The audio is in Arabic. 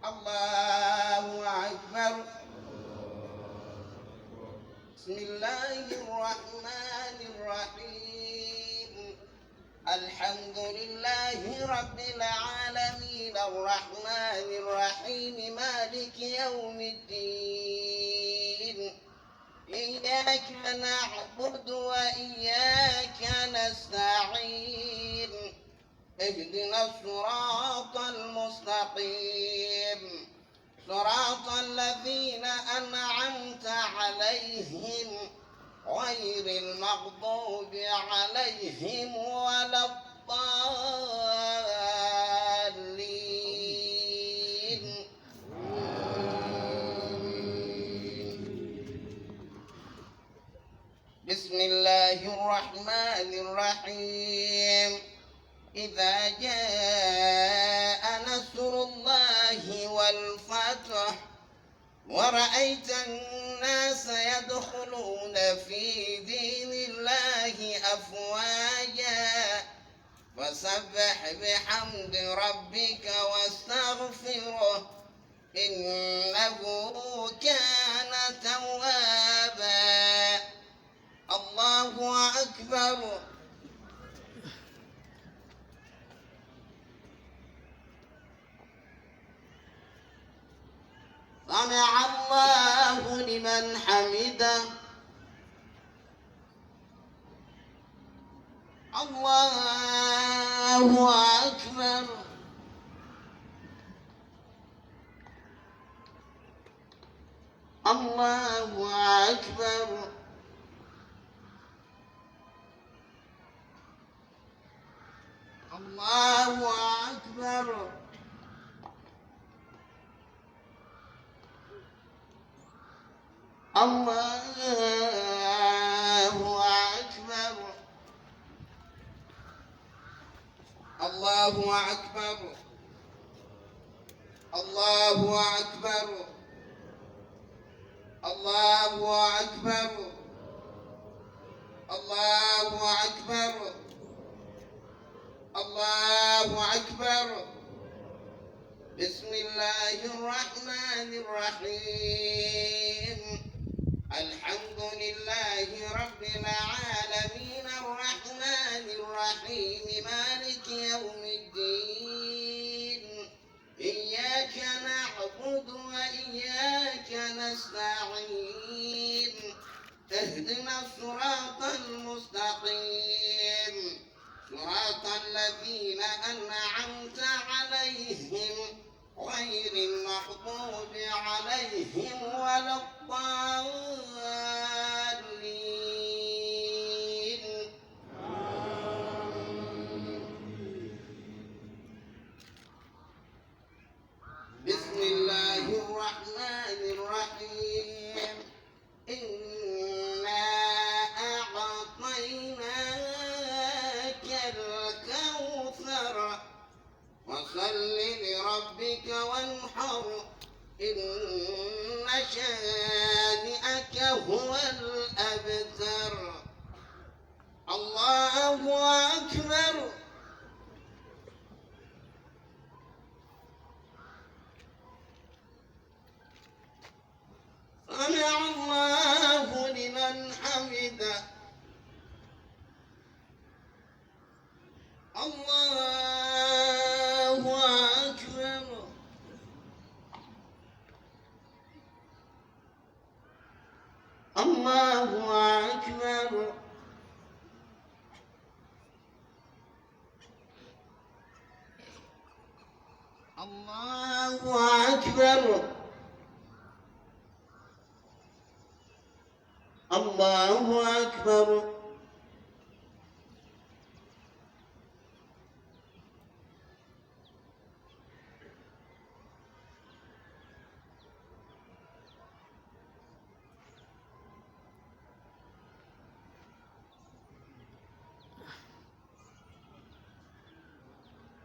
الله أكبر. بسم الله الرحمن الرحيم. الحمد لله رب العالمين الرحمن الرحيم مالك يوم الدين. إياك نعبد وإياك نستعين. اهدنا الصراط المستقيم صراط الذين أنعمت عليهم غير المغضوب عليهم ولا الضالين. بسم الله الرحمن الرحيم. إذا جاء نصر الله والفتح ورأيت الناس يدخلون في دين الله أفواجا فسبح بحمد ربك واستغفره إنه كان توابا. الله أكبر. سمع الله لمن حمده. الله أكبر. الله أكبر. الله أكبر. الله أكبر. الله أكبر. الله أكبر. الله أكبر. الله أكبر. الله أكبر. بسم الله الرحمن الرحيم. الحمد لله رب العالمين الرحمن الرحيم مالك يوم الدين. إياك نعبد وإياك نستعين. اهدنا الصراط المستقيم صراط الذين أنعمت عليهم غير المغضوب عليهم ولا الضالين. بسم الله الرحمن الرحيم. إنا أعطيناك الكوثر فصل لربك وانحر إن شانئك هو الأبتر. الله أكبر. سمع الله لمن حمده. الله أكبر. الله أكبر. الله أكبر. الله أكبر.